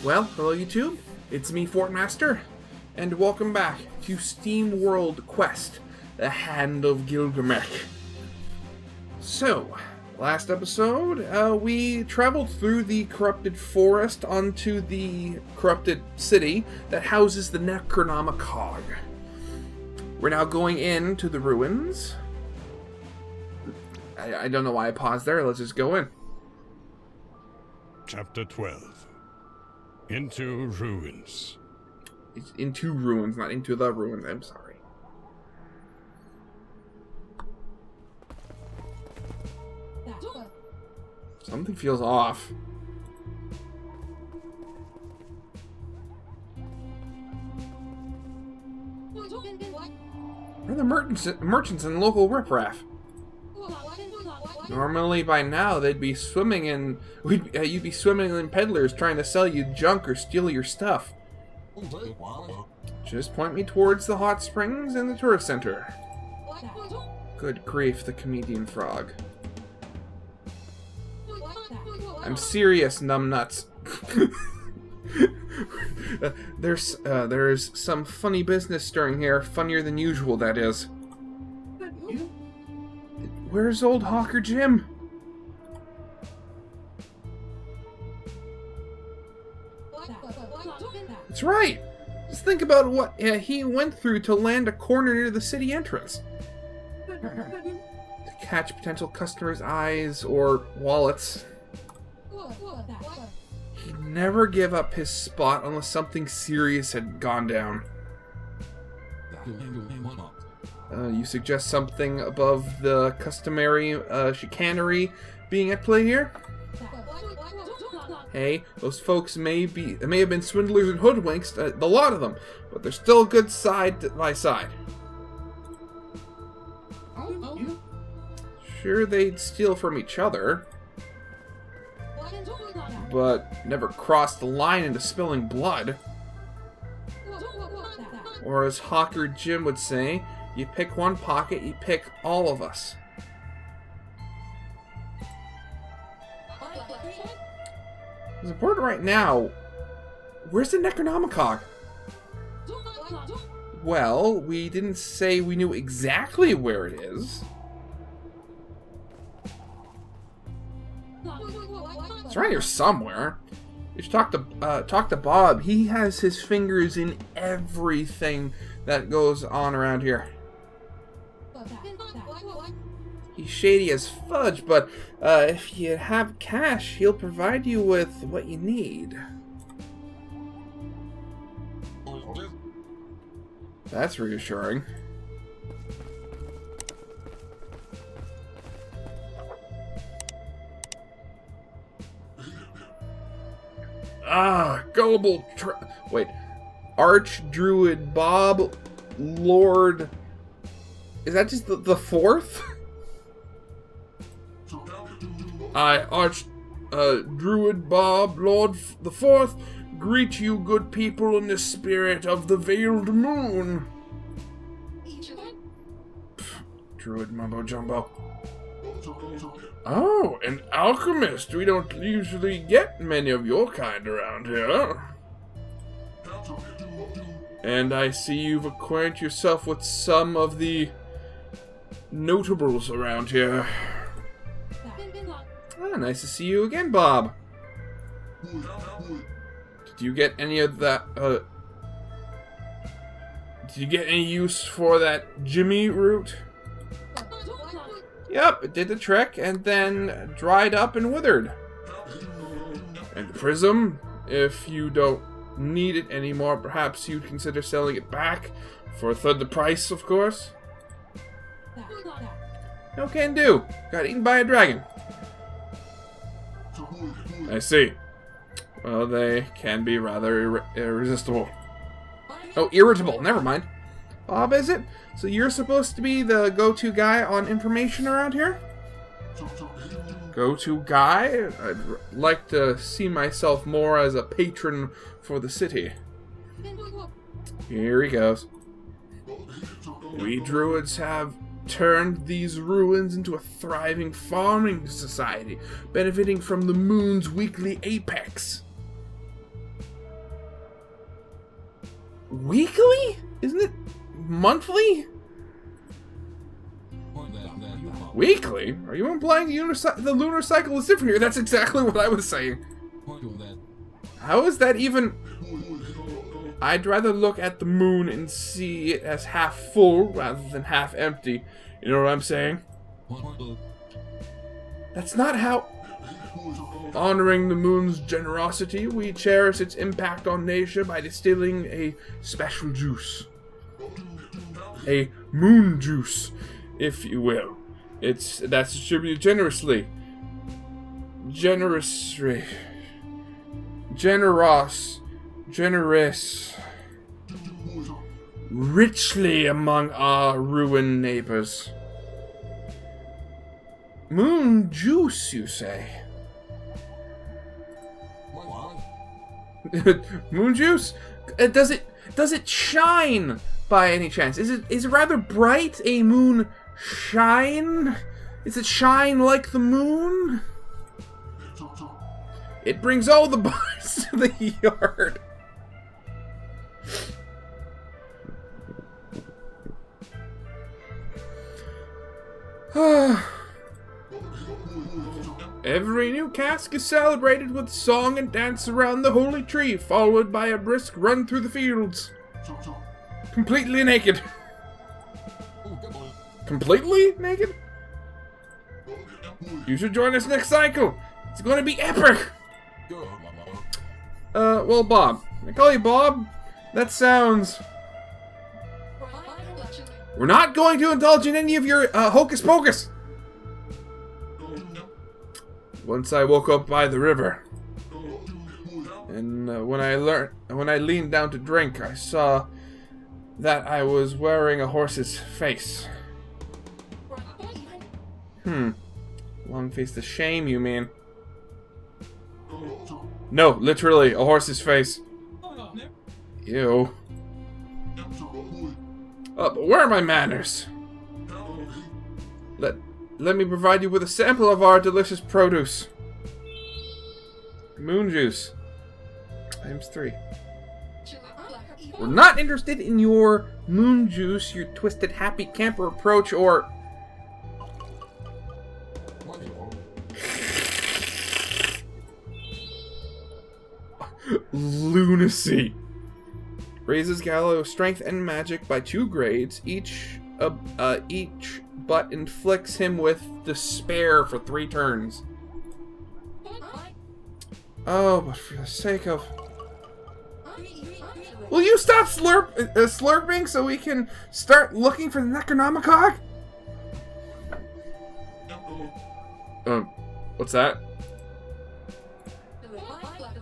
Well, hello YouTube, it's me Fortmaster, and welcome back to Steam World Quest, The Hand of Gilgamesh. So, last episode, we traveled through the corrupted forest onto the corrupted city that houses the Necronomicon. We're now going into the ruins. I don't know why I paused there, let's just go in. Chapter 12. Into Ruins. It's into ruins, not into the ruins, I'm sorry. Something feels off. Where are the merchants and local riffraff? Normally by now they'd be swimming in, you'd be swimming in peddlers trying to sell you junk or steal your stuff. Just point me towards the hot springs and the tourist center. Good grief, the comedian frog. I'm serious, numbnuts. There's some funny business stirring here, funnier than usual, that is. Where's old Hawker Jim? That's right. Just think about what he went through to land a corner near the city entrance. To catch potential customers' eyes or wallets. He'd never give up his spot unless something serious had gone down. You suggest something above the customary chicanery being at play here? Hey, those folks may have been swindlers and hoodwinks, the lot of them, but they're still good side by side. Sure, they'd steal from each other, but never cross the line into spilling blood. Or as Hawker Jim would say, you pick one pocket, you pick all of us. It's important right now. Where's the Necronomicon? Well, we didn't say we knew exactly where it is. It's around here somewhere. You should talk to Bob. He has his fingers in everything that goes on around here. He's shady as fudge, but if you have cash, he'll provide you with what you need. That's reassuring. Gullible Arch Druid Bob Lord. Is that just the fourth? I, Druid Bob Lord the Fourth, greet you good people in the spirit of the veiled moon. Druid mumbo jumbo. Oh, an alchemist. We don't usually get many of your kind around here. And I see you've acquainted yourself with some of the notables around here. Ah, nice to see you again, Bob. Did you get any of that, did you get any use for that Jimmy root? Yep, it did the trick, and then dried up and withered. And the prism, if you don't need it anymore, perhaps you'd consider selling it back for a third the price, of course. No can do. Got eaten by a dragon. I see. Well, they can be rather irresistible. Oh, irritable. Never mind. Bob, is it? So you're supposed to be the go-to guy on information around here? Go-to guy? I'd like to see myself more as a patron for the city. Here he goes. We druids have turned these ruins into a thriving farming society, benefiting from the moon's weekly apex. weekly? Isn't it monthly? Weekly? Are you implying the lunar cycle is different here? That's exactly what I was saying. How is that even... I'd rather look at the moon and see it as half full rather than half empty. You know what I'm saying? That's not how... Honoring the moon's generosity, we cherish its impact on nature by distilling a special juice. A moon juice, if you will. That's distributed generously. Generous. Richly among our ruined neighbors. Moon juice, you say? Moon juice? Does it shine by any chance? Is it rather bright? A moon shine? Is it shine like the moon? It brings all the boys to the yard. Every new cask is celebrated with song and dance around the holy tree, followed by a brisk run through the fields. Completely naked. Completely naked? You should join us next cycle. It's going to be epic. Well, Bob. I call you Bob? That sounds... We're not going to indulge in any of your hocus pocus. Once I woke up by the river, and when I leaned down to drink, I saw that I was wearing a horse's face. Long face of shame, you mean? No, literally, a horse's face. Ew. But where are my manners? Let me provide you with a sample of our delicious produce. Moon juice. ×3. We're not interested in your moon juice, your twisted happy camper approach, or... lunacy. Raises Gallo's strength and magic by 2 grades, each, but inflicts him with despair for 3 turns. Oh, but for the sake of... Will you stop slurping so we can start looking for the Necronomicon? What's that?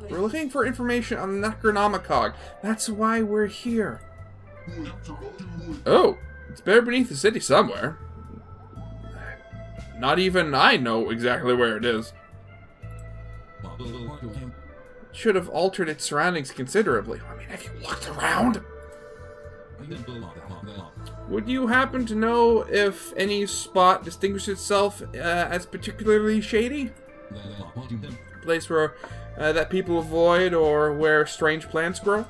We're looking for information on the Necronomicon. That's why we're here. Oh, it's buried beneath the city somewhere. Not even I know exactly where it is. It should have altered its surroundings considerably. I mean, have you looked around? Would you happen to know if any spot distinguishes itself as particularly shady? A place where that people avoid, or where strange plants grow?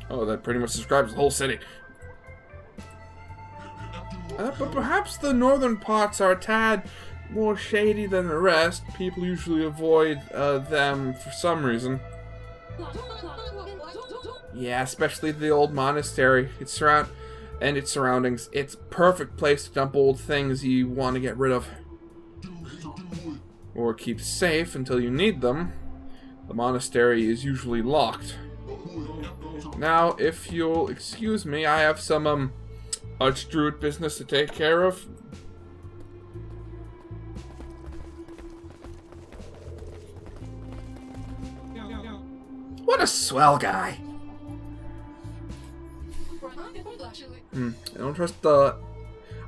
Oh, that pretty much describes the whole city. But perhaps the northern parts are a tad more shady than the rest. People usually avoid them for some reason. Yeah, especially the old monastery. Its surroundings. It's a perfect place to dump old things you want to get rid of. Or keep safe until you need them. The monastery is usually locked. Now, if you'll excuse me, I have some, Druid business to take care of. What a swell guy.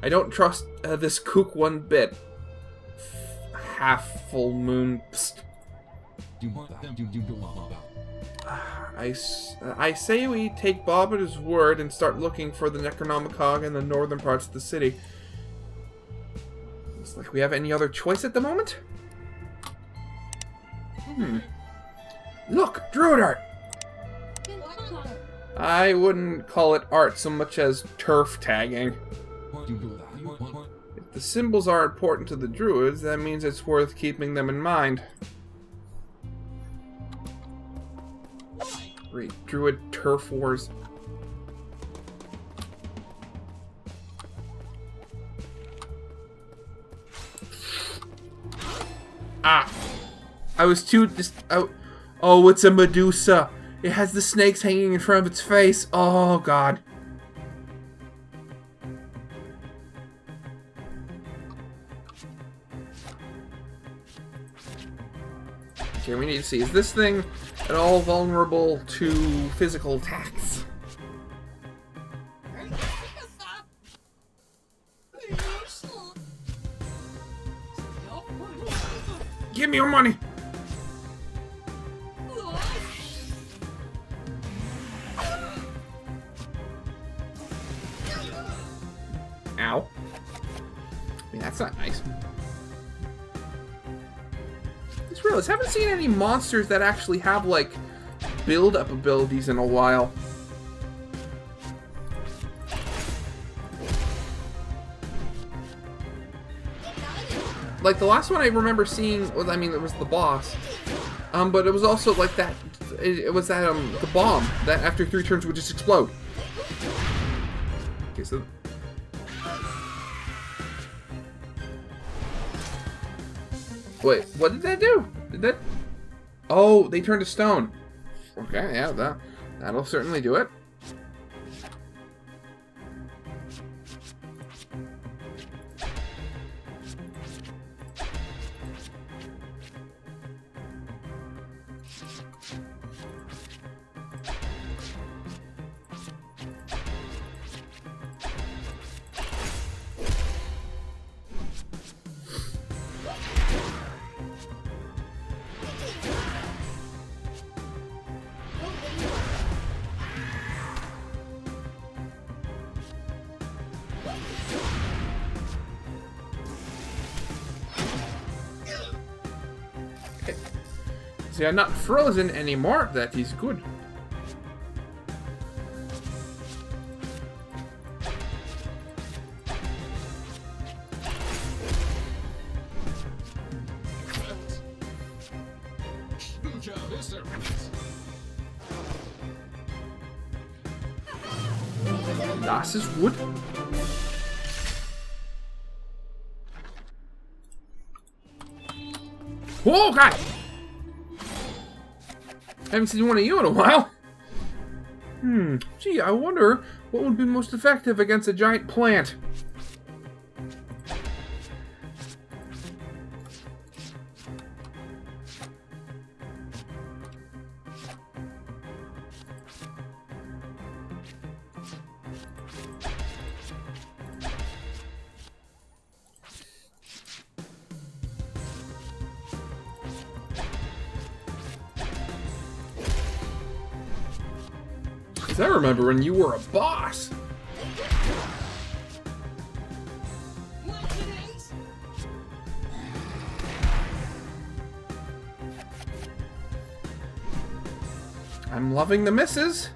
I don't trust this kook one bit. Half full moon. Psst. I say we take Bob at his word and start looking for the Necronomicon in the northern parts of the city. Looks like we have any other choice at the moment? Look, Druid art! I wouldn't call it art so much as turf tagging. If the symbols are important to the druids, that means it's worth keeping them in mind. Great druid turf wars. Ah! I was too oh, it's a Medusa. It has the snakes hanging in front of its face. Oh, God. Okay, we need to see. Is this thing at all vulnerable to physical attacks? Give me your money! Ow. I mean, that's not nice. Just realized, I haven't seen any monsters that actually have, like, build-up abilities in a while. Like, the last one I remember seeing was, I mean, it was the boss. But it was also, like, that, it was that, the bomb that after 3 turns would just explode. Okay, so... Wait, what did that do? Did that... Oh, they turned to stone. Okay, yeah, that'll certainly do it. See, I'm not frozen anymore. That is good. Das ist wood. Oh, God! I haven't seen one of you in a while. Gee, I wonder what would be most effective against a giant plant. I remember when you were a boss. I'm loving the misses.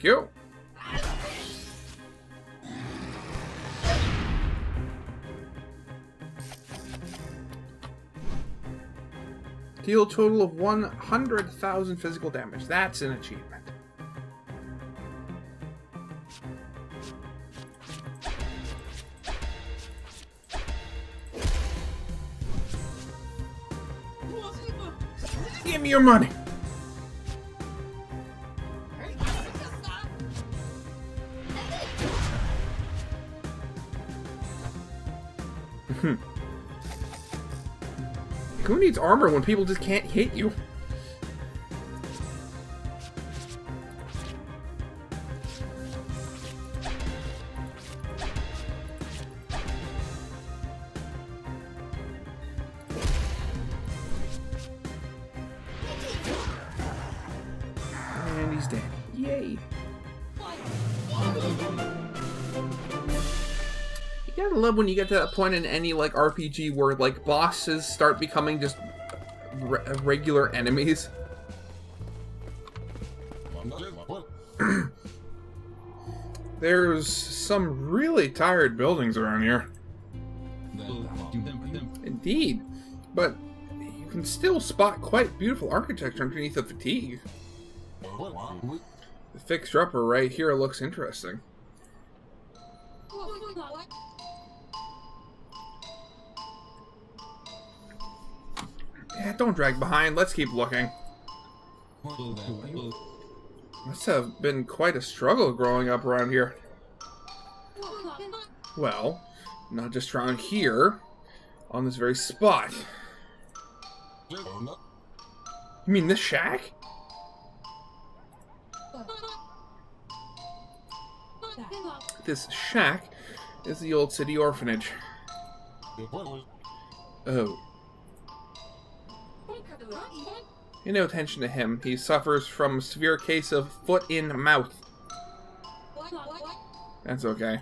Thank you. Deal a total of 100,000 physical damage. That's an achievement. Give me your money. Who needs armor when people just can't hit you? And he's dead. Yay. You gotta love when you get to that point in any like RPG where like bosses start becoming just regular enemies. There's some really tired buildings around here. Indeed, but you can still spot quite beautiful architecture underneath the fatigue. The fixer-upper right here looks interesting. Yeah, don't drag behind. Let's keep looking. Must have been quite a struggle growing up around here. Well, not just around here, on this very spot. You mean this shack? This shack is the old city orphanage. Oh. Pay no attention to him. He suffers from a severe case of foot in mouth. That's okay.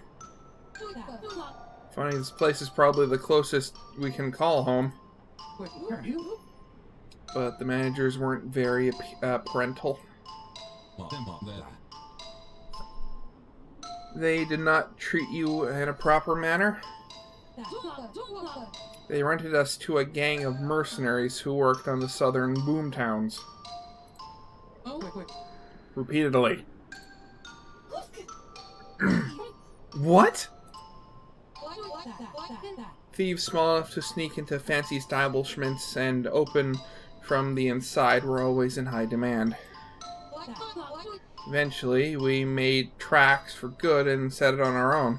Funny, this place is probably the closest we can call home. But the managers weren't very parental. They did not treat you in a proper manner. They rented us to a gang of mercenaries who worked on the southern boom towns. Repeatedly. What? Thieves small enough to sneak into fancy establishments and open from the inside were always in high demand. Eventually, we made tracks for good and set it on our own.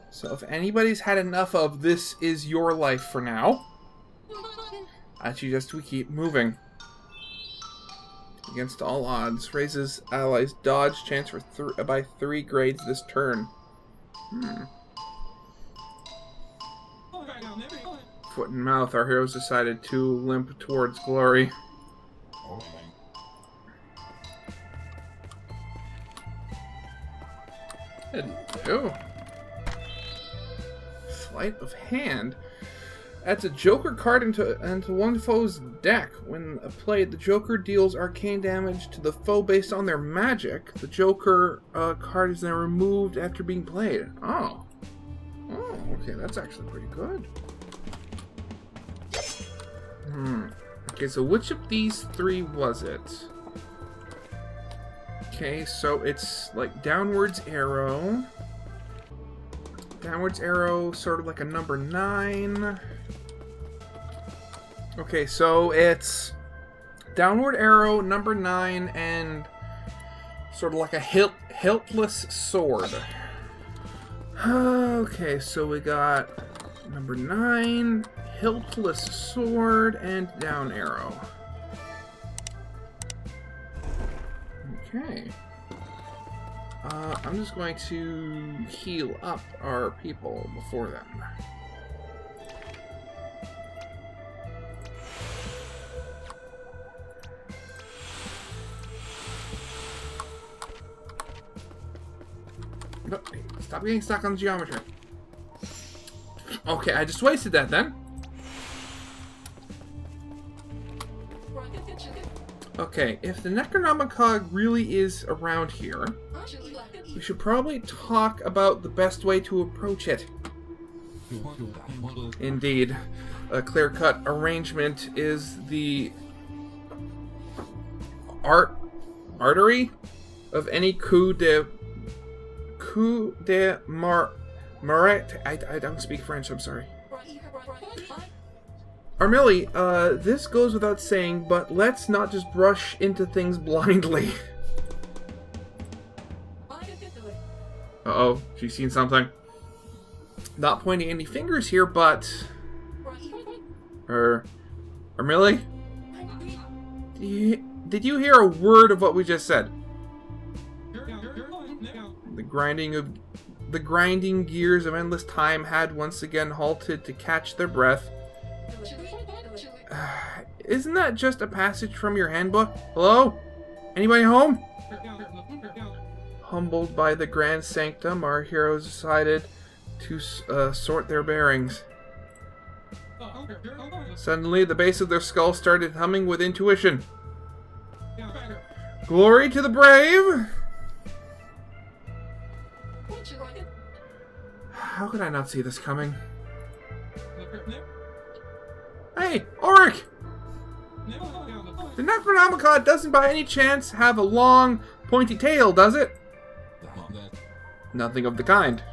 So if anybody's had enough of "this is your life for now," I suggest we keep moving. Against all odds, raises allies' dodge chance for by 3 grades this turn. Foot and mouth, our heroes decided to limp towards glory. Hello. Sleight of hand adds a Joker card into one foe's deck. When played, the Joker deals arcane damage to the foe based on their magic. The Joker card is then removed after being played. Oh, okay, that's actually pretty good. Okay, so which of these 3 was it? Okay, so it's like downwards arrow. Downwards arrow, sort of like a number 9. Okay, so it's downward arrow, number 9, and sort of like a hiltless sword. Okay, so we got number 9, hiltless sword, and down arrow. Okay. I'm just going to heal up our people before then. No, stop getting stuck on the geometry. Okay, I just wasted that then. Okay, if the Necronomicon really is around here, we should probably talk about the best way to approach it. Indeed, a clear-cut arrangement is the artery of any coup de maret. I don't speak French, I'm sorry. Armilli, this goes without saying, but let's not just rush into things blindly. Uh-oh, she's seen something. Not pointing any fingers here, but... Armilli? Did you hear a word of what we just said? The grinding gears of endless time had once again halted to catch their breath. Isn't that just a passage from your handbook? Hello? Anybody home? Humbled by the grand sanctum, our heroes decided to sort their bearings. Suddenly, the base of their skull started humming with intuition. Glory to the brave! How could I not see this coming? Hey, Auric! The Necronomicon doesn't by any chance have a long, pointy tail, does it? Nothing of the kind.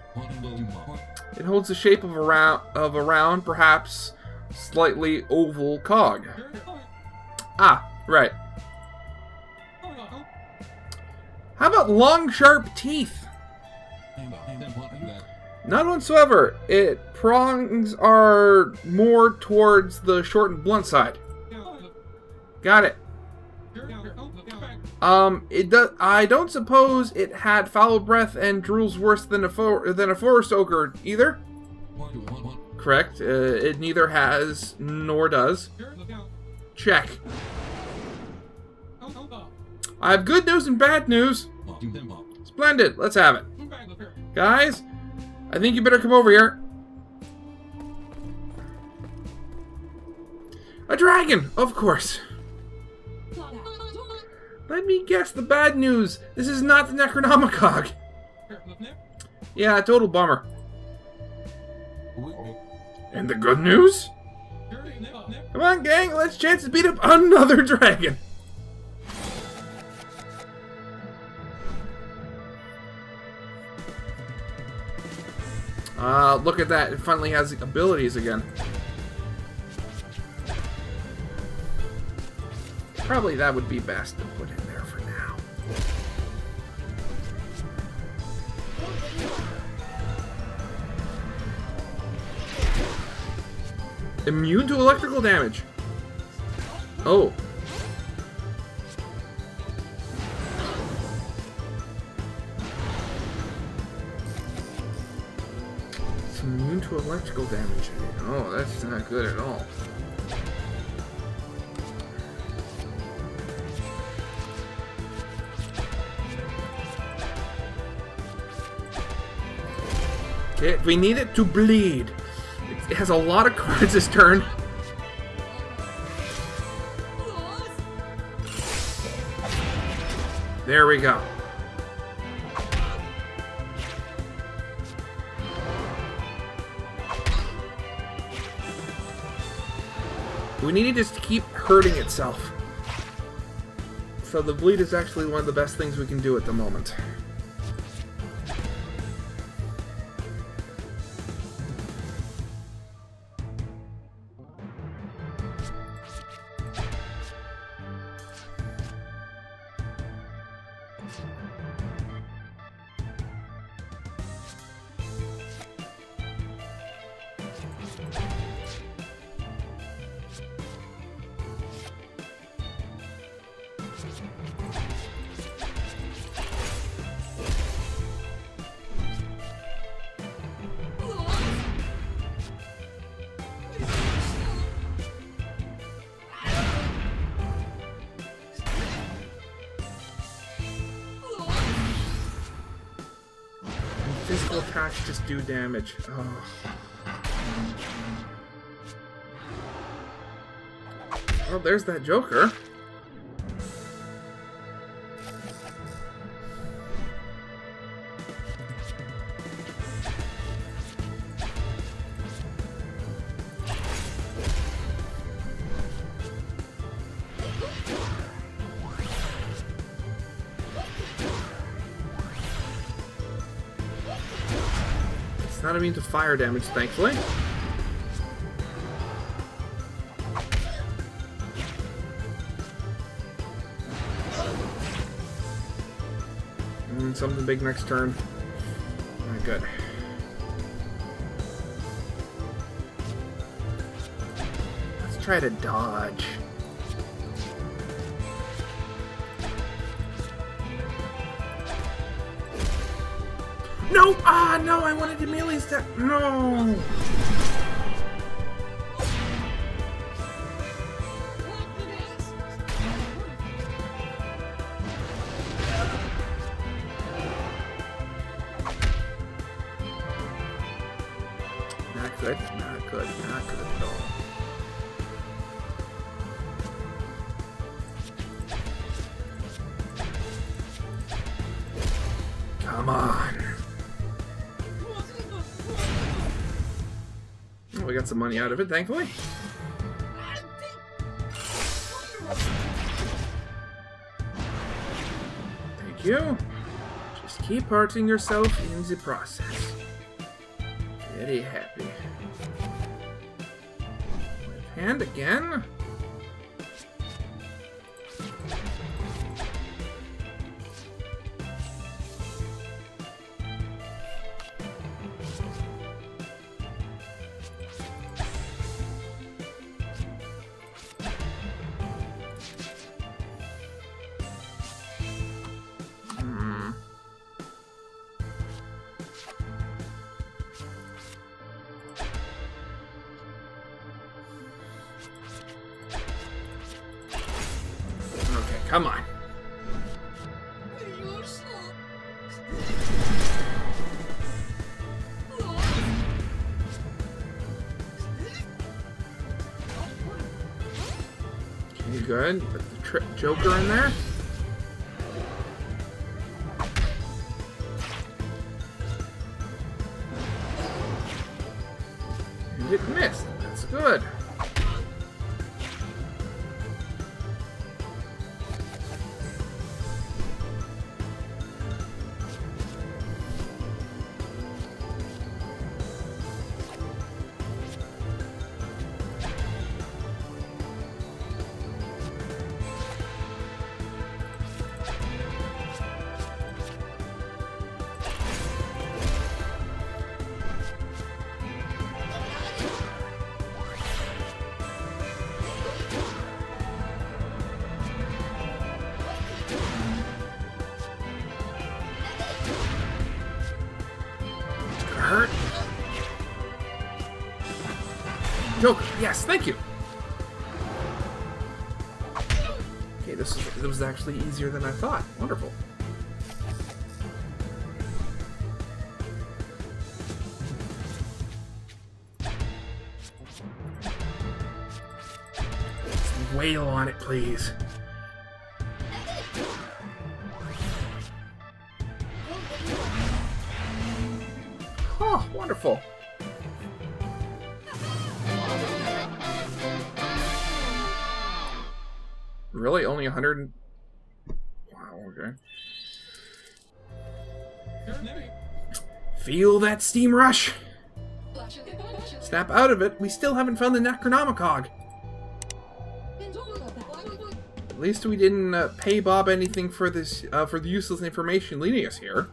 It holds the shape of a round, perhaps slightly oval cog. Ah, right. How about long, sharp teeth? None whatsoever. Its prongs are more towards the short and blunt side. Got it. I don't suppose it had foul breath and drools worse than a forest ogre either. Correct. It neither has nor does. Check. I have good news and bad news. Splendid. Let's have it. Guys, I think you better come over here. A dragon, of course. Let me guess the bad news. This is not the Necronomicon. Yeah, total bummer. And the good news? Come on, gang, let's chance to beat up another dragon. Look at that. It finally has abilities again. Probably that would be best to put in there for now. Immune to electrical damage. Oh. It's immune to electrical damage. Oh, that's not good at all. Okay, we need it to bleed. It has a lot of cards this turn. There we go. We need it just to keep hurting itself. So the bleed is actually one of the best things we can do at the moment. Physical attacks just do damage. Oh. Oh, there's that Joker. not immune to fire damage, thankfully. Something big next turn. Alright, good. Let's try to dodge. No! Ah, no! I wanted to melee step. No! Not good. Not good. Not good at all. Come on. Oh, we got some money out of it, thankfully. Thank you. Just keep hurting yourself in the process. Very happy. And again. Come on. Okay, good. Put the Joker in there. And it missed. That's good. Hurt. Joker, yes, thank you. Okay, this was actually easier than I thought. Wonderful. Let's wail on it, please. Oh, wonderful. Really? Only 100? Wow, okay. Feel that steam rush? Snap out of it. We still haven't found the Necronomicon. At least we didn't pay Bob anything for this, for the useless information leading us here.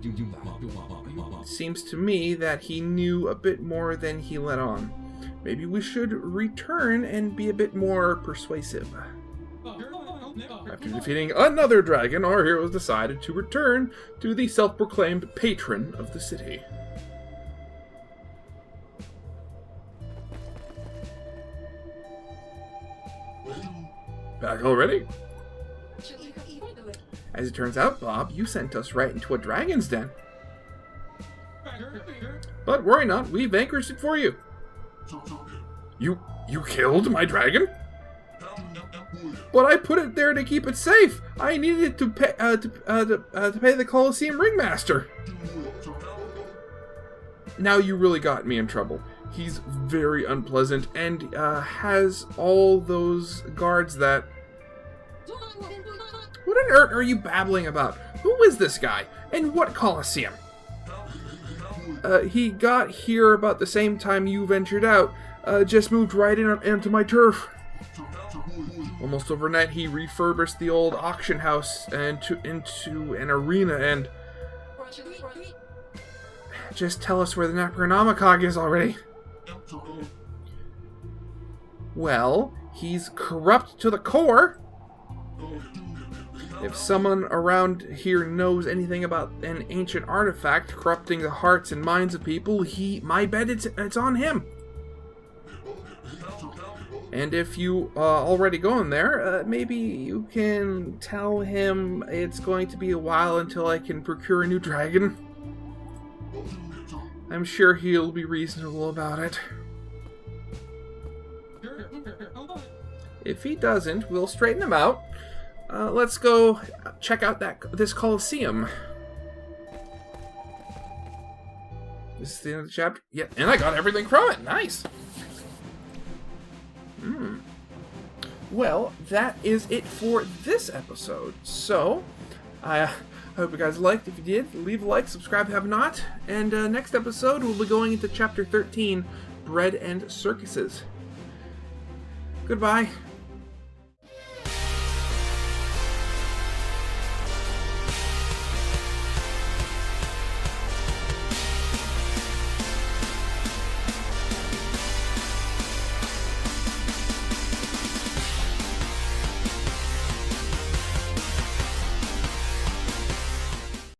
It seems to me that he knew a bit more than he let on. Maybe we should return and be a bit more persuasive. After defeating another dragon, our heroes decided to return to the self-proclaimed patron of the city. Back already? As it turns out, Bob, you sent us right into a dragon's den. But worry not, we vanquished it for you. You killed my dragon? But I put it there to keep it safe. I needed to pay to pay the Colosseum ringmaster. Now you really got me in trouble. He's very unpleasant and has all those guards that... What on earth are you babbling about? Who is this guy? And what Colosseum? He got here about the same time you ventured out. Just moved right into my turf. Almost overnight, he refurbished the old auction house into an arena and... Just tell us where the Necronomicon is already. Well, he's corrupt to the core. If someone around here knows anything about an ancient artifact corrupting the hearts and minds of people, my bet it's on him. And if you already going there, maybe you can tell him it's going to be a while until I can procure a new dragon. I'm sure he'll be reasonable about it. If he doesn't, we'll straighten him out. Let's go check out this Colosseum. This is the end of the chapter. Yeah, and I got everything from it. Nice. Well, that is it for this episode. So, I hope you guys liked. If you did, leave a like, subscribe if you have not. And next episode, we'll be going into Chapter 13, Bread and Circuses. Goodbye.